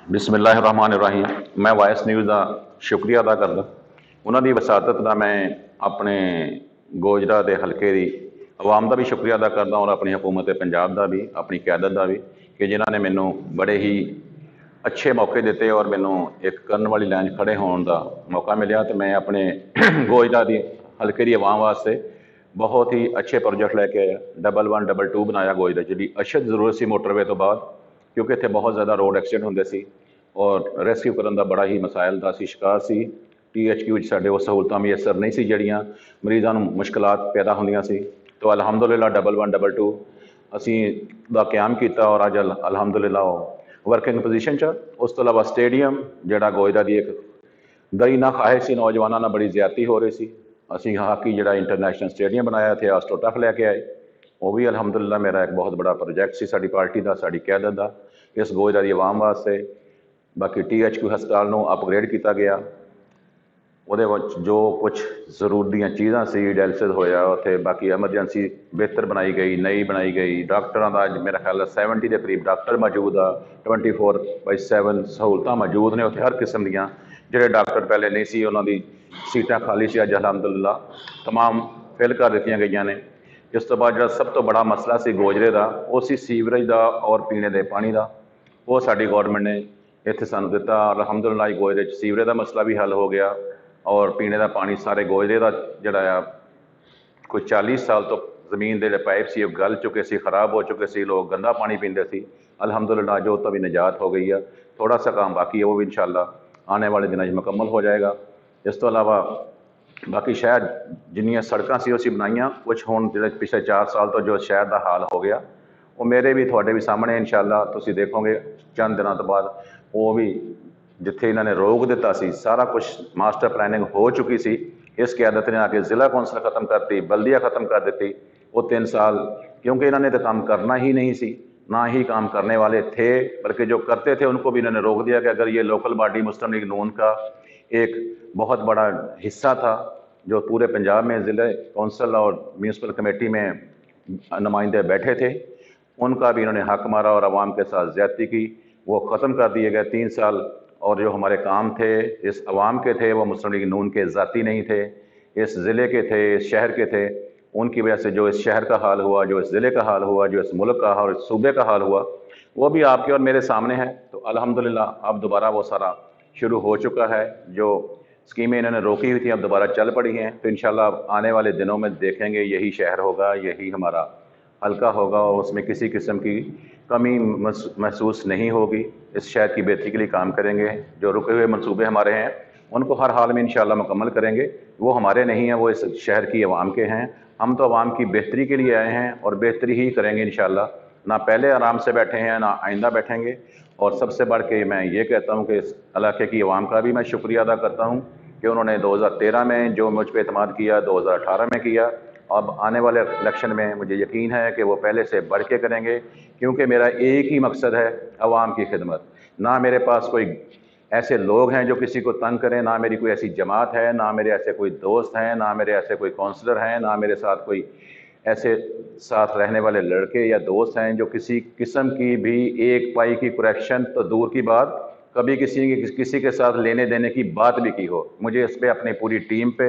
ਬਿਸਮਿਲ੍ਲਾਹਿਰਰਹਿਮਾਨਿਰਰਹੀਮ। ਮੈਂ vice news ਦਾ ਸ਼ੁਕਰੀਆ ਅਦਾ ਕਰਦਾ ਉਹਨਾਂ ਦੀ ਵਸਾਤਤ ਦਾ। ਮੈਂ ਆਪਣੇ ਗੋਜਰਾ ਦੇ ਹਲਕੇ ਦੀ ਆਵਾਮ ਦਾ ਵੀ ਸ਼ੁਕਰੀਆ ਅਦਾ ਕਰਦਾ ਔਰ ਆਪਣੀ ਹਕੂਮਤ ਪੰਜਾਬ ਦਾ ਵੀ, ਆਪਣੀ ਕਿਆਦਤ ਦਾ ਵੀ, ਕਿ ਜਿਨ੍ਹਾਂ ਨੇ ਮੈਨੂੰ ਬੜੇ ਹੀ ਅੱਛੇ ਮੌਕੇ ਦਿੱਤੇ ਔਰ ਮੈਨੂੰ ਇੱਕ ਕਰਨ ਵਾਲੀ ਲਾਈਨ 'ਚ ਖੜੇ ਹੋਣ ਦਾ ਮੌਕਾ ਮਿਲਿਆ। ਤੇ ਮੈਂ ਆਪਣੇ ਗੋਜਰਾ ਦੀ ਹਲਕੇ ਦੀ ਆਵਾਮ ਵਾਸਤੇ ਬਹੁਤ ਹੀ ਅੱਛੇ ਪ੍ਰੋਜੈਕਟ ਲੈ ਕੇ ਆਇਆ। 1122 ਬਣਾਇਆ ਗੋਜਰਾ, ਜਿਹੜੀ ਅਸ਼ਦ ਜ਼ਰੂਰਤ ਸੀ ਮੋਟਰਵੇ ਤੋਂ ਬਾਅਦ, ਕਿਉਂਕਿ ਇੱਥੇ ਬਹੁਤ ਜ਼ਿਆਦਾ ਰੋਡ ਐਕਸੀਡੈਂਟ ਹੁੰਦੇ ਸੀ ਔਰ ਰੈਸਕਿਊ ਕਰਨ ਦਾ ਬੜਾ ਹੀ ਮਸਾਇਲ ਦਾ ਅਸੀਂ ਸ਼ਿਕਾਰ ਸੀ। THQ 'ਚ ਸਾਡੇ ਉਹ ਸਹੂਲਤਾਂ ਮੁਯੱਸਰ ਨਹੀਂ ਸੀ ਜਿਹੜੀਆਂ ਮਰੀਜ਼ਾਂ ਨੂੰ ਮੁਸ਼ਕਲਾਤ ਪੈਦਾ ਹੁੰਦੀਆਂ ਸੀ। ਤੋ ਅਲਹਮਦੁਲਿਲਾ 1122 ਅਸੀਂ ਦਾ ਕਿਆਮ ਕੀਤਾ ਔਰ ਅੱਜ ਅਲਹਮਦੁਲਿਲਾ ਉਹ ਵਰਕਿੰਗ ਪੋਜੀਸ਼ਨ 'ਚ। ਉਸ ਤੋਂ ਇਲਾਵਾ ਸਟੇਡੀਅਮ ਜਿਹੜਾ ਗੋਜਰਾ ਦੀ ਇੱਕ ਦਰੀ ਨਾ ਖਾਹਿਸ਼ ਸੀ, ਨੌਜਵਾਨਾਂ ਨਾਲ ਬੜੀ ਜ਼ਿਆਦਤੀ ਹੋ ਰਹੀ ਸੀ। ਅਸੀਂ ਹਾਕੀ ਜਿਹੜਾ ਇੰਟਰਨੈਸ਼ਨਲ ਸਟੇਡੀਅਮ ਬਣਾਇਆ, ਇੱਥੇ ਆਸਟੋ ਟਫ ਲੈ ਕੇ ਆਏ। ਉਹ ਵੀ ਅਲਹਮਦੁਲਿਲਾ ਮੇਰਾ ਇੱਕ ਬਹੁਤ ਬੜਾ ਪ੍ਰੋਜੈਕਟ ਸੀ ਸਾਡੀ ਪਾਰਟੀ ਦਾ, ਸਾਡੀ ਕਿਆਦਤ ਦਾ, ਇਸ ਗੋਜਰਾ ਦੀ ਆਵਾਮ ਵਾਸਤੇ। ਬਾਕੀ THQ ਹਸਪਤਾਲ ਨੂੰ ਅਪਗ੍ਰੇਡ ਕੀਤਾ ਗਿਆ, ਉਹਦੇ ਵਿੱਚ ਜੋ ਕੁਛ ਜ਼ਰੂਰ ਦੀਆਂ ਚੀਜ਼ਾਂ ਸੀ, ਡਾਇਲਸਿਸ ਹੋਇਆ ਉੱਥੇ। ਬਾਕੀ ਐਮਰਜੈਂਸੀ ਬਿਹਤਰ ਬਣਾਈ ਗਈ, ਨਈ ਬਣਾਈ ਗਈ। ਡਾਕਟਰਾਂ ਦਾ ਅੱਜ ਮੇਰਾ ਖਿਆਲ 70 ਦੇ ਕਰੀਬ ਡਾਕਟਰ ਮੌਜੂਦ ਆ। 24/7 ਸਹੂਲਤਾਂ ਮੌਜੂਦ ਨੇ ਉੱਥੇ ਹਰ ਕਿਸਮ ਦੀਆਂ। ਜਿਹੜੇ ਡਾਕਟਰ ਪਹਿਲੇ ਨਹੀਂ ਸੀ ਉਹਨਾਂ ਦੀ ਸੀਟਾਂ ਖਾਲੀ ਸੀ, ਅੱਜ ਅਲਹਮਦੁਲਿਲਾ ਤਮਾਮ ਫਿਲ ਕਰ ਦਿੱਤੀਆਂ ਗਈਆਂ ਨੇ। ਇਸ ਤੋਂ ਬਾਅਦ ਜਿਹੜਾ ਸਭ ਤੋਂ ਬੜਾ ਮਸਲਾ ਸੀ ਗੋਜਰੇ ਦਾ, ਉਹ ਸੀ ਸੀਵਰੇਜ ਦਾ ਔਰ ਪੀਣੇ ਦੇ ਪਾਣੀ ਦਾ। ਉਹ ਸਾਡੀ ਗੌਰਮੈਂਟ ਨੇ ਇੱਥੇ ਸਾਨੂੰ ਦਿੱਤਾ। ਅਲਹਮਦੁਲਿਲਾ ਗੋਜਰੇ 'ਚ ਸੀਵਰੇਜ ਦਾ ਮਸਲਾ ਵੀ ਹੱਲ ਹੋ ਗਿਆ ਔਰ ਪੀਣੇ ਦਾ ਪਾਣੀ ਸਾਰੇ ਗੋਜਰੇ ਦਾ ਜਿਹੜਾ ਆ ਕੋਈ 40 ਸਾਲ ਤੋਂ ਜ਼ਮੀਨ ਦੇ ਜਿਹੜੇ ਪਾਈਪ ਸੀ ਉਹ ਗਲ ਚੁੱਕੇ ਸੀ, ਖਰਾਬ ਹੋ ਚੁੱਕੇ ਸੀ, ਲੋਕ ਗੰਦਾ ਪਾਣੀ ਪੀਂਦੇ ਸੀ। ਅਲਹਮਦੁਲਿਲਾ ਜੋ ਤਾਂ ਵੀ ਨਿਜਾਤ ਹੋ ਗਈ ਆ। ਥੋੜਾ ਸਾ ਕੰਮ ਬਾਕੀ ਹੈ, ਉਹ ਵੀ ਇਨਸ਼ਾਅੱਲਾ ਆने ਵਾਲੇ ਦਿਨਾਂ 'ਚ ਮੁਕੰਮਲ ਹੋ ਜਾਏਗਾ। ਇਸ ਤੋਂ ਇਲਾਵਾ ਬਾਕੀ ਸ਼ਹਿਰ ਜਿੰਨੀਆਂ ਸੜਕਾਂ ਸੀ ਉਹ ਅਸੀਂ ਬਣਾਈਆਂ। ਕੁਛ ਹੁਣ ਜਿਹੜੇ ਪਿਛਲੇ 4 ਸਾਲ ਤੋਂ ਜੋ ਸ਼ਹਿਰ ਦਾ ਹਾਲ ਹੋ ਗਿਆ, ਉਹ ਮੇਰੇ ਵੀ ਤੁਹਾਡੇ ਵੀ ਸਾਹਮਣੇ ਇਨਸ਼ਾਅੱਲਾ ਤੁਸੀਂ ਦੇਖੋਗੇ ਚੰਦ ਦਿਨਾਂ ਤੋਂ ਬਾਅਦ। ਉਹ ਵੀ ਜਿੱਥੇ ਇਹਨਾਂ ਨੇ ਰੋਕ ਦਿੱਤਾ ਸੀ, ਸਾਰਾ ਕੁਛ ਮਾਸਟਰ ਪਲੈਨਿੰਗ ਹੋ ਚੁੱਕੀ ਸੀ। ਇਸ ਕਿਆਦਤ ਨੇ ਆ ਕੇ ਜ਼ਿਲ੍ਹਾ ਕੌਂਸਲ ख़त्म ਕਰਤੀ, ਬਲਦੀਆ ख़त्म कर ਦਿੱਤੀ। ਉਹ 3 साल क्योंकि इन्होंने तो काम करना ही नहीं सी, ना ही काम करने वाले थे, बल्कि जो करते थे उनको भी इन्होंने रोक दिया कि अगर ये लोकल बॉडी मुस्लिम लीग नून का एक बहुत बड़ा हिस्सा था जो पूरे पंजाब में ज़िले कौंसल और म्यूनसिपल कमेटी में नुमाइंदे बैठे थे, उनका भी इन्होंने हक मारा और आवाम के साथ ज़्यादती की। वो ख़त्म कर दिए गए 3 साल। और जो हमारे काम थे इस आवाम के थे, वो मुस्लिम लीग नून के ज़ाती नहीं थे, इस ज़िले के थे, इस शहर के थे। उनकी वजह से जो इस शहर का हाल हुआ, जो इस ज़िले का हाल हुआ, जो इस मुल्क का और इस सूबे का हाल हुआ, वो भी आपके और मेरे सामने है। तो अल्हम्दुलिल्लाह अब दोबारा वो सारा शुरू हो चुका है। जो स्कीमें इन्होंने रोकी हुई थी अब दोबारा चल पड़ी हैं। तो इंशाल्लाह आने वाले दिनों में देखेंगे यही शहर होगा, यही हमारा हल्का होगा और उसमें किसी किस्म की कमी महसूस नहीं होगी। इस शहर की बेहतरी के लिए काम करेंगे। जो रुके हुए मंसूबे हमारे हैं उनको हर हाल में इंशाल्लाह मुकम्मल करेंगे। वो हमारे नहीं हैं, वो इस शहर की आवाम के हैं। हम तो आवाम की बेहतरी के लिए आए हैं और बेहतरी ही करेंगे इंशाल्लाह। ना पहले आराम से बैठे हैं, ना आइंदा बैठेंगे। और सबसे बढ़ के मैं ये कहता हूँ कि इस इलाके की आवाम का भी मैं शुक्रिया अदा करता हूँ कि उन्होंने 2013 में जो मुझ पर एतमाद किया, 2018 में किया। अब आने वाले इलेक्शन में मुझे यकीन है कि वो पहले से बढ़ के करेंगे, क्योंकि मेरा एक ही मकसद है आवाम की खिदमत। ना मेरे पास कोई ऐसे लोग हैं जो किसी को तंग करें, ना मेरी कोई ऐसी जमात है, ना मेरे ऐसे कोई दोस्त हैं, ना मेरे ऐसे कोई काउंसलर हैं, ना मेरे साथ कोई ऐसे साथ रहने वाले लड़के या दोस्त हैं जो किसी किस्म की भी एक पाई की करेक्शन तो दूर की बात, कभी किसी के साथ लेने देने की बात भी की हो। मुझे इस पे अपनी पूरी टीम पे,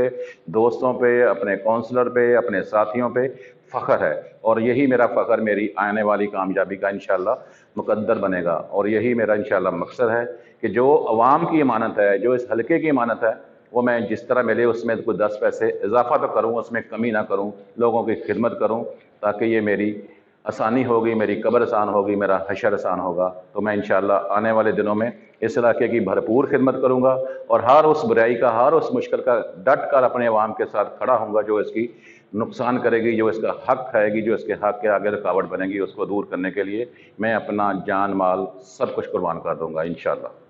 दोस्तों पे, अपने काउंसलर पे, अपने साथियों पे फ़ख्र है। और यही मेरा फ़ख्र मेरी आने वाली कामयाबी का इंशाल्लाह मुकद्दर बनेगा। और यही मेरा इंशाल्लाह मकसद है कि जो अवाम की अमानत है, जो इस हलके की अमानत है, वो मैं जिस तरह मिले उसमें कोई 10 पैसे इजाफा तो करूँ, उसमें कमी ना करूँ, लोगों की खिदमत करूँ, ताकि ये मेरी आसानी होगी, मेरी कब्र आसान होगी, मेरा हशर आसान होगा। तो मैं इंशाल्लाह आने वाले दिनों में इस इलाके की भरपूर खिदमत करूँगा और हर उस बुराई का, हर उस मुश्किल का डट कर अपने अवाम के साथ खड़ा होऊंगा जो इसकी नुकसान करेगी, जो इसका हक खाएगी, जो इसके हक के आगे रुकावट बनेगी। उसको दूर करने के लिए मैं अपना जान माल सब कुछ कुर्बान कर दूँगा इंशाल्लाह।